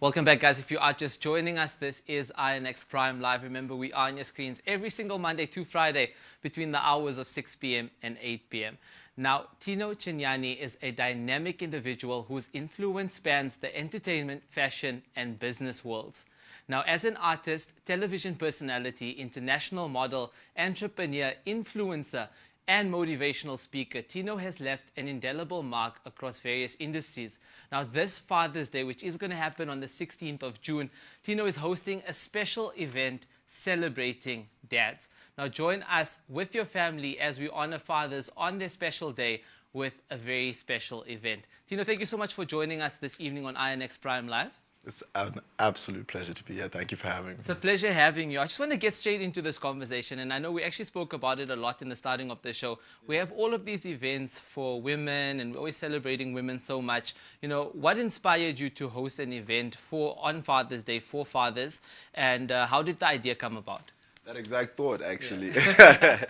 Welcome back, guys. If you are just joining us, this is INX Prime Live. Remember, we are on your screens every single Monday to Friday between the hours of 6 p.m. and 8 p.m. Now, Tino Chinyani is a dynamic individual whose influence spans the entertainment, fashion, and business worlds. Now, as an artist, television personality, international model, entrepreneur, influencer, and motivational speaker, Tino has left an indelible mark across various industries. Now, this Father's Day, which is going to happen on the 16th of June, Tino is hosting a special event celebrating dads. Now, join us with your family as we honor fathers on their special day with a very special event. Tino, thank you so much for joining us this evening on INX Prime Live. It's an absolute pleasure to be here. Thank you for having me. It's a pleasure having you. I just want to get straight into this conversation, and I know we actually spoke about it a lot in the starting of the show. We have all of these events for women, and we're always celebrating women so much. You know, what inspired you to host an event on Father's Day for fathers, and how did the idea come about? That exact thought, actually. Yeah.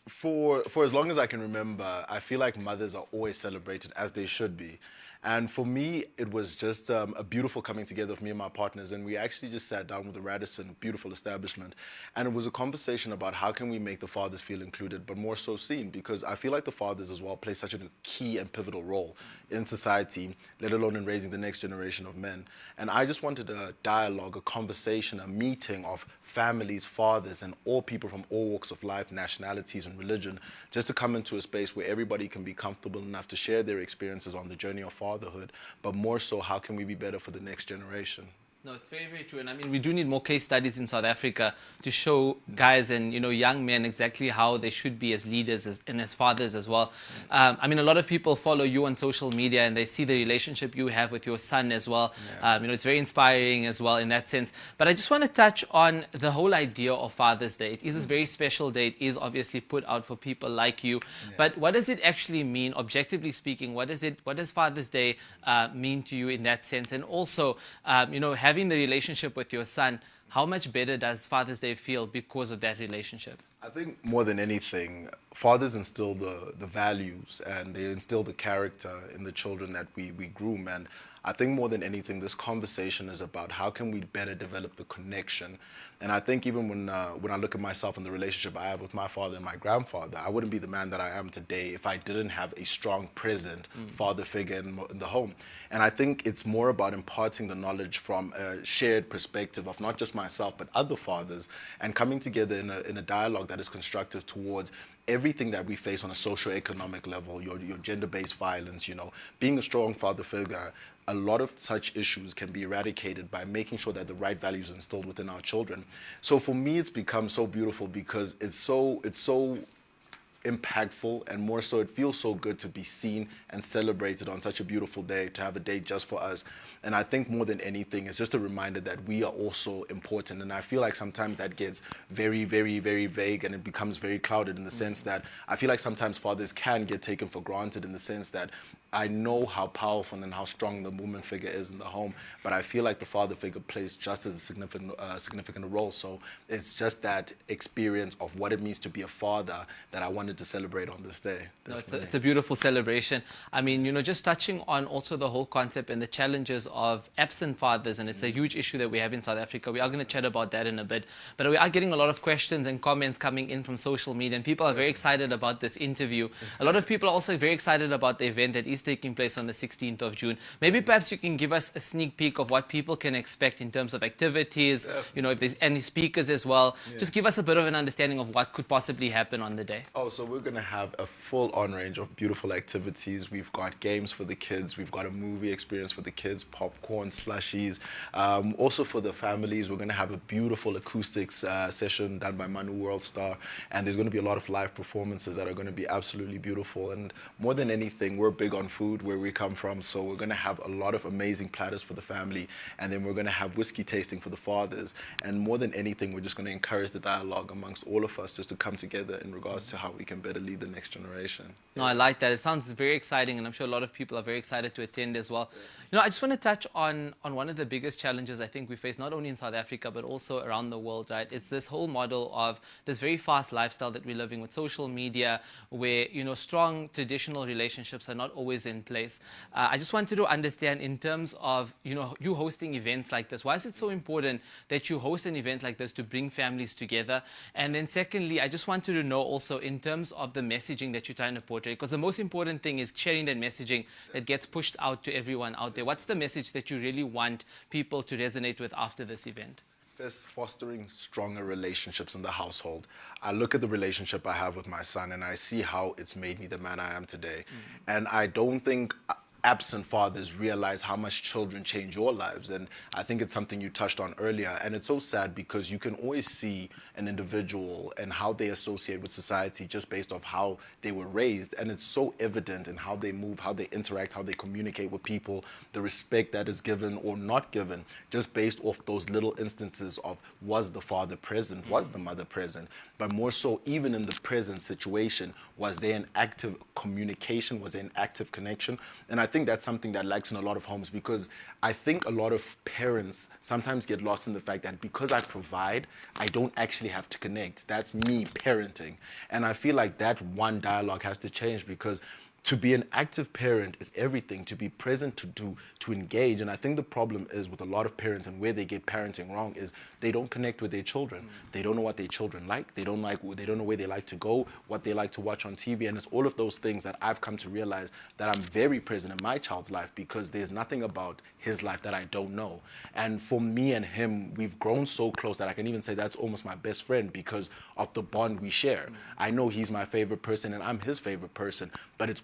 For as long as I can remember, I feel like mothers are always celebrated as they should be. And for me, it was just a beautiful coming together of me and my partners. And we actually just sat down with the Radisson, beautiful establishment. And it was a conversation about how can we make the fathers feel included, but more so seen. Because I feel like the fathers as well play such a key and pivotal role in society, let alone in raising the next generation of men. And I just wanted a dialogue, a conversation, a meeting of families, fathers, and all people from all walks of life, nationalities, and religion, just to come into a space where everybody can be comfortable enough to share their experiences on the journey of fatherhood, but more so, how can we be better for the next generation? No, it's very, very true. And I mean, we do need more case studies in South Africa to show guys and, you know, young men exactly how they should be as leaders and as fathers as well. I mean, a lot of people follow you on social media and they see the relationship you have with your son as well. Yeah. You know, it's very inspiring as well in that sense. But I just want to touch on the whole idea of Father's Day. It is a very special day. It is obviously put out for people like you. Yeah. But what does it actually mean, objectively speaking? What does Father's Day mean to you in that sense? And also, you know, having the relationship with your son, how much better does Father's Day feel because of that relationship? I think more than anything, fathers instill the values and they instill the character in the children that we groom. And I think more than anything, this conversation is about how can we better develop the connection. And I think even when I look at myself and the relationship I have with my father and my grandfather, I wouldn't be the man that I am today if I didn't have a strong, present father figure in the home. And I think it's more about imparting the knowledge from a shared perspective of not just myself, but other fathers, and coming together in a dialogue that is constructive towards everything that we face on a socio-economic level, your gender-based violence, you know, being a strong father figure. A lot of such issues can be eradicated by making sure that the right values are instilled within our children. So for me, it's become so beautiful because it's so impactful, and more so, it feels so good to be seen and celebrated on such a beautiful day, to have a day just for us. And I think more than anything, it's just a reminder that we are also important. And I feel like sometimes that gets very, very, very vague, and it becomes very clouded in the sense that I feel like sometimes fathers can get taken for granted, in the sense that I know how powerful and how strong the woman figure is in the home, but I feel like the father figure plays just as a significant role. So it's just that experience of what it means to be a father that I wanted to celebrate on this day. No, it's a beautiful celebration. I mean, you know, just touching on also the whole concept and the challenges of absent fathers, and it's a huge issue that we have in South Africa. We are going to chat about that in a bit, but we are getting a lot of questions and comments coming in from social media, and people are very excited about this interview. A lot of people are also very excited about the event that is taking place on the 16th of June. Maybe perhaps you can give us a sneak peek of what people can expect in terms of activities, you know, if there's any speakers as well. Yeah. Just give us a bit of an understanding of what could possibly happen on the day. Oh, so we're going to have a full-on range of beautiful activities. We've got games for the kids. We've got a movie experience for the kids, popcorn, slushies. Also for the families, we're going to have a beautiful acoustics session done by Manu Worldstar. And there's going to be a lot of live performances that are going to be absolutely beautiful. And more than anything, we're big on food where we come from, so we're going to have a lot of amazing platters for the family, and then we're going to have whiskey tasting for the fathers. And more than anything, we're just going to encourage the dialogue amongst all of us just to come together in regards to how we can can better lead the next generation. No, I like that. It sounds very exciting, and I'm sure a lot of people are very excited to attend as well. I just want to touch on one of the biggest challenges I think we face, not only in South Africa, but also around the world, right? It's this whole model of this very fast lifestyle that we're living with social media, where, strong traditional relationships are not always in place. I just wanted to understand in terms of, you hosting events like this, why is it so important that you host an event like this to bring families together? And then secondly, I just wanted to know also in terms of the messaging that you're trying to portray, because the most important thing is sharing that messaging that gets pushed out to everyone out there. What's the message that you really want people to resonate with after this event? First, fostering stronger relationships in the household. I look at the relationship I have with my son and I see how it's made me the man I am today. And I don't think absent fathers realize how much children change your lives. And I think it's something you touched on earlier. And it's so sad because you can always see an individual and how they associate with society just based off how they were raised. And it's so evident in how they move, how they interact, how they communicate with people, the respect that is given or not given, just based off those little instances of, was the father present, was the mother present, but more so even in the present situation, was there an active communication, was there an active connection? And I think that's something that lacks in a lot of homes, because I think a lot of parents sometimes get lost in the fact that because I provide, I don't actually have to connect. That's me parenting. And I feel like that one dialogue has to change, because to be an active parent is everything. To be present, to engage. And I think the problem is with a lot of parents and where they get parenting wrong is they don't connect with their children. They don't know what their children like. They don't know where they like to go, what they like to watch on TV. And it's all of those things that I've come to realize that I'm very present in my child's life, because there's nothing about his life that I don't know. And for me and him, we've grown so close that I can even say that's almost my best friend because of the bond we share. I know he's my favorite person and I'm his favorite person, but it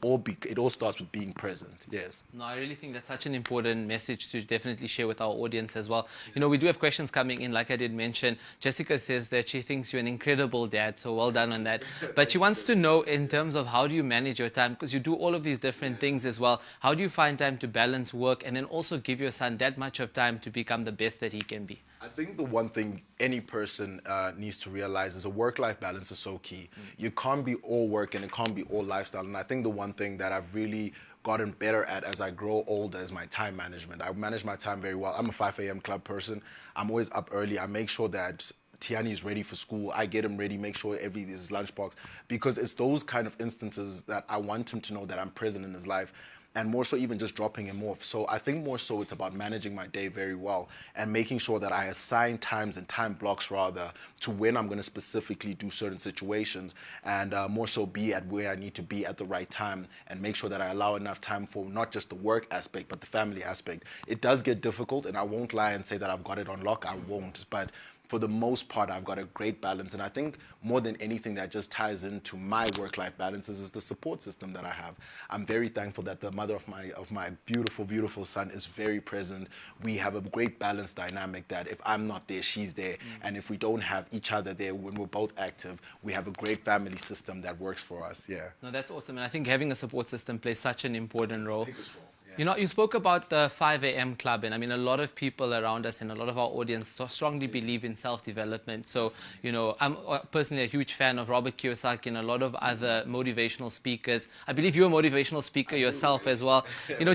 all starts with being present. Yes. No, I really think that's such an important message to definitely share with our audience as well. We do have questions coming in, like I did mention. Jessica says that she thinks you're an incredible dad, so well done on that. But she wants to know in terms of how do you manage your time, because you do all of these different things as well. How do you find time to balance work and then also give your son that much of time to become the best that he can be? I think the one thing any person needs to realize is a work-life balance is so key. You can't be all work and it can't be all lifestyle. And I think the one thing that I've really gotten better at as I grow older is my time management. I manage my time very well. I'm a 5 a.m. club person. I'm always up early. I make sure that Tiani is ready for school. I get him ready, make sure everything is lunchbox, because it's those kind of instances that I want him to know that I'm present in his life. And more so even just dropping him off. So I think more so it's about managing my day very well and making sure that I assign times and time blocks rather to when I'm going to specifically do certain situations, and more so be at where I need to be at the right time, and make sure that I allow enough time for not just the work aspect but the family aspect. It does get difficult, and I won't lie and say that I've got it on lock. I won't. But for the most part, I've got a great balance. And I think more than anything that just ties into my work-life balances is the support system that I have. I'm very thankful that the mother of my beautiful, beautiful son is very present. We have a great balance dynamic that if I'm not there, she's there. And if we don't have each other there when we're both active, we have a great family system that works for us. Yeah. No, that's awesome. And I think having a support system plays such an important role. Biggest role. You spoke about the 5 a.m. club, and I mean, a lot of people around us and a lot of our audience strongly believe in self-development. So, I'm personally a huge fan of Robert Kiyosaki and a lot of other motivational speakers. I believe you're a motivational speaker yourself as well.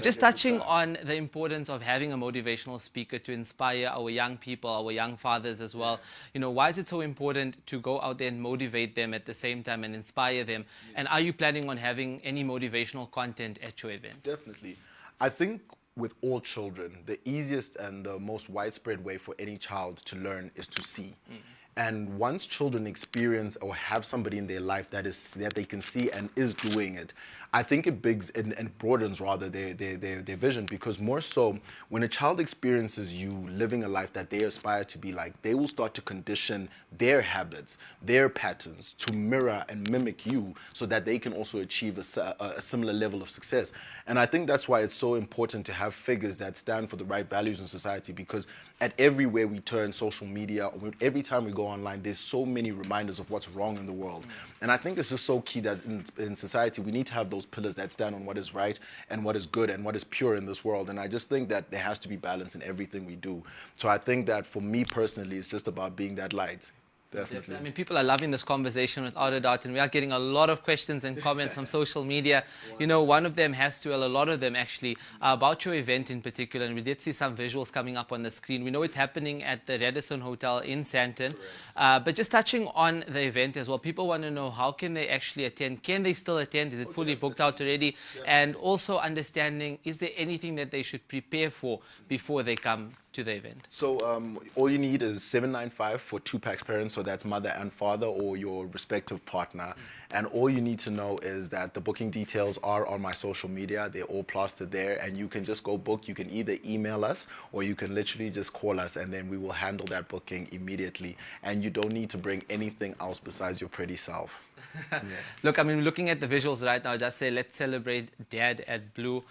Just touching on the importance of having a motivational speaker to inspire our young people, our young fathers as well. Why is it so important to go out there and motivate them at the same time and inspire them? And are you planning on having any motivational content at your event? Definitely. I think with all children, the easiest and the most widespread way for any child to learn is to see. And once children experience or have somebody in their life that they can see and is doing it, I think it bigs and broadens rather their vision, because more so when a child experiences you living a life that they aspire to be like, they will start to condition their habits, their patterns to mirror and mimic you so that they can also achieve a similar level of success. And I think that's why it's so important to have figures that stand for the right values in society, because at everywhere we turn, social media, or every time we go online, there's so many reminders of what's wrong in the world. And I think it's just so key that in society we need to have those pillars that stand on what is right and what is good and what is pure in this world. And I just think that there has to be balance in everything we do. So I think that for me personally, it's just about being that light. Definitely. I mean, people are loving this conversation without a doubt, and we are getting a lot of questions and comments from social media. You know, one of them has to, well, a lot of them actually, about your event in particular, and we did see some visuals coming up on the screen. We know it's happening at the Radisson Hotel in Sandton, but just touching on the event as well, people want to know how can they actually attend? Can they still attend? Is it fully booked out already? And also understanding, is there anything that they should prepare for before they come to the event? So all you need is 795 for 2 packs parents, so that's mother and father or your respective partner. And all you need to know is that the booking details are on my social media. They're all plastered there, and you can just go book. You can either email us or you can literally just call us, and then we will handle that booking immediately. And you don't need to bring anything else besides your pretty self. Yeah. Look, I mean, looking at the visuals right now, just say, let's celebrate Dad at Blue.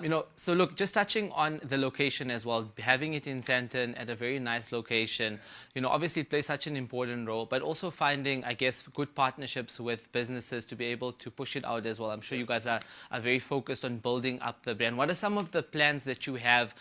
You know, so look, just touching on the location as well, having it in Sandton at a very nice location, you know, obviously it plays such an important role, but also finding, I guess, good partnerships with businesses to be able to push it out as well. I'm sure you guys are very focused on building up the brand. What are some of the plans that you have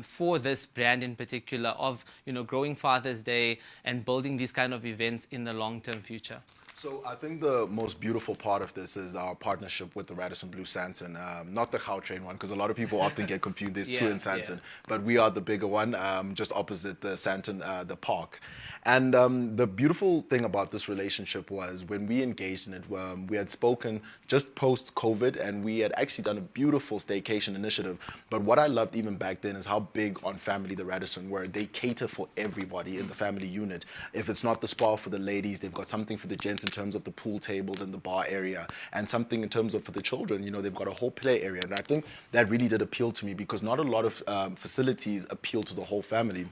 for this brand in particular of, you know, growing Father's Day and building these kind of events in the long-term future? So I think the most beautiful part of this is our partnership with the Radisson Blue Sandton, not the Gautrain one, because a lot of people often get confused. There's two in Sandton, but we are the bigger one, just opposite the Sandton, the park. And the beautiful thing about this relationship was when we engaged in it, we had spoken just post-COVID, and we had actually done a beautiful staycation initiative. But what I loved even back then is how big on family the Radisson were. They cater for everybody in the family unit. If it's not the spa for the ladies, they've got something for the gents in terms of the pool tables and the bar area, and something in terms of for the children. You know, they've got a whole play area. And I think that really did appeal to me because not a lot of facilities appeal to the whole family.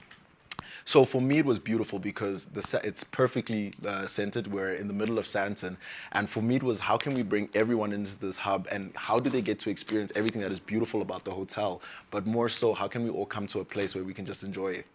So for me, it was beautiful because it's perfectly centered. We're in the middle of Sandton. And for me, it was how can we bring everyone into this hub and how do they get to experience everything that is beautiful about the hotel? But more so, how can we all come to a place where we can just enjoy it?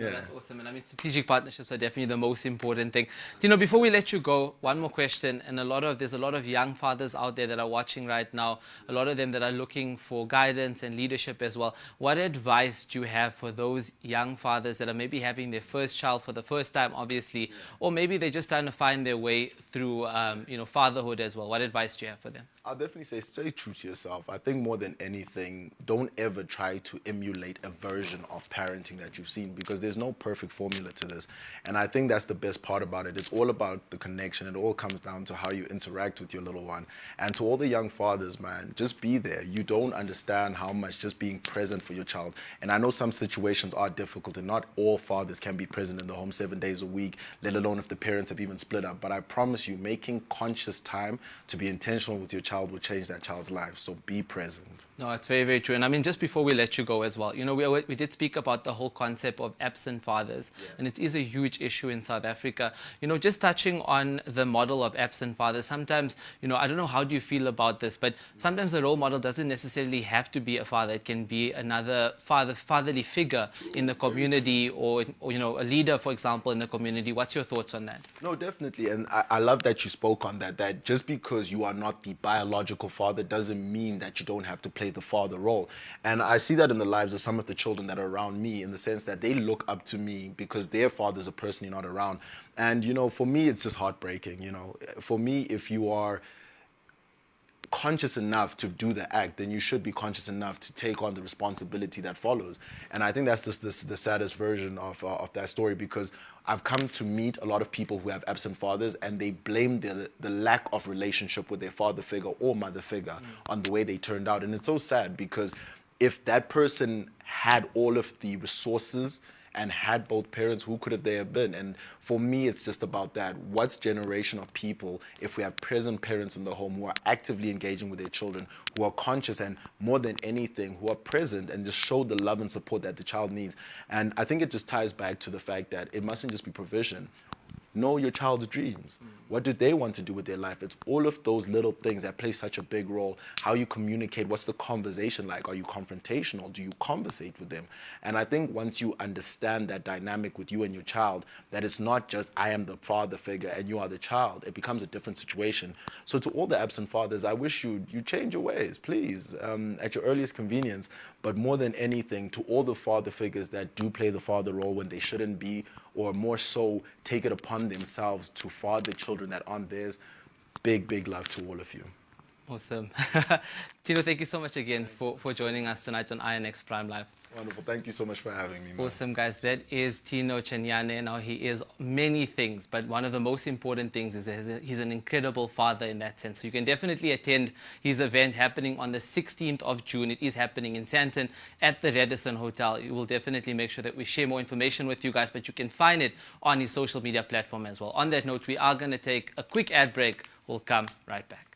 Yeah, that's awesome. And I mean, strategic partnerships are definitely the most important thing. You know, before we let you go, one more question. And there's a lot of young fathers out there that are watching right now, a lot of them that are looking for guidance and leadership as well. What advice do you have for those young fathers that are maybe having their first child for the first time, obviously, or maybe they're just trying to find their way through, you know, fatherhood as well? What advice do you have for them? I'll definitely say stay true to yourself. I think more than anything, don't ever try to emulate a version of parenting that you've seen because there's no perfect formula to this. And I think that's the best part about it. It's all about the connection. It all comes down to how you interact with your little one. And to all the young fathers, man, just be there. You don't understand how much just being present for your child. And I know some situations are difficult and not all fathers can be present in the home 7 days a week, let alone if the parents have even split up. But I promise you, making conscious time to be intentional with your child will change that child's life. So be present. No, it's very, very true. And I mean, just before we let you go as well, you know, we did speak about the whole concept of absent fathers, and it is a huge issue in South Africa. You know, just touching on the model of absent fathers, sometimes, you know, I don't know, how do you feel about this, but sometimes the role model doesn't necessarily have to be a father. It can be another fatherly figure in the community or, you know, a leader, for example, in the community. What's your thoughts on that? No, definitely. And I love that you spoke on that just because you are not the biological father doesn't mean that you don't have to play the father role. And I see that in the lives of some of the children that are around me in the sense that they look up to me because their father's a person you're not around. And, you know, for me, it's just heartbreaking. You know, for me, if you are conscious enough to do the act, then you should be conscious enough to take on the responsibility that follows. And I think that's just the saddest version of that story because I've come to meet a lot of people who have absent fathers and they blame the lack of relationship with their father figure or mother figure on the way they turned out. And it's so sad because if that person had all of the resources and had both parents, who could have they have been? And for me, it's just about that. What's generation of people, if we have present parents in the home who are actively engaging with their children, who are conscious and more than anything, who are present and just show the love and support that the child needs. And I think it just ties back to the fact that it mustn't just be provision. Know your child's dreams. What do they want to do with their life? It's all of those little things that play such a big role. How you communicate, what's the conversation like? Are you confrontational? Do you conversate with them? And I think once you understand that dynamic with you and your child, that it's not just I am the father figure and you are the child, it becomes a different situation. So to all the absent fathers, I wish you change your ways, please, at your earliest convenience. But more than anything, to all the father figures that do play the father role when they shouldn't be, or more so take it upon themselves to father children that aren't theirs. Big love to all of you. Awesome. Tino, thank you so much again for joining us tonight on INX Prime Live. Wonderful. Thank you so much for having me, man. Awesome, guys. That is Tino Chinyani. Now, he is many things, but one of the most important things is that he's an incredible father in that sense. So you can definitely attend his event happening on the 16th of June. It is happening in Sandton at the Radisson Hotel. We will definitely make sure that we share more information with you guys, but you can find it on his social media platform as well. On that note, we are going to take a quick ad break. We'll come right back.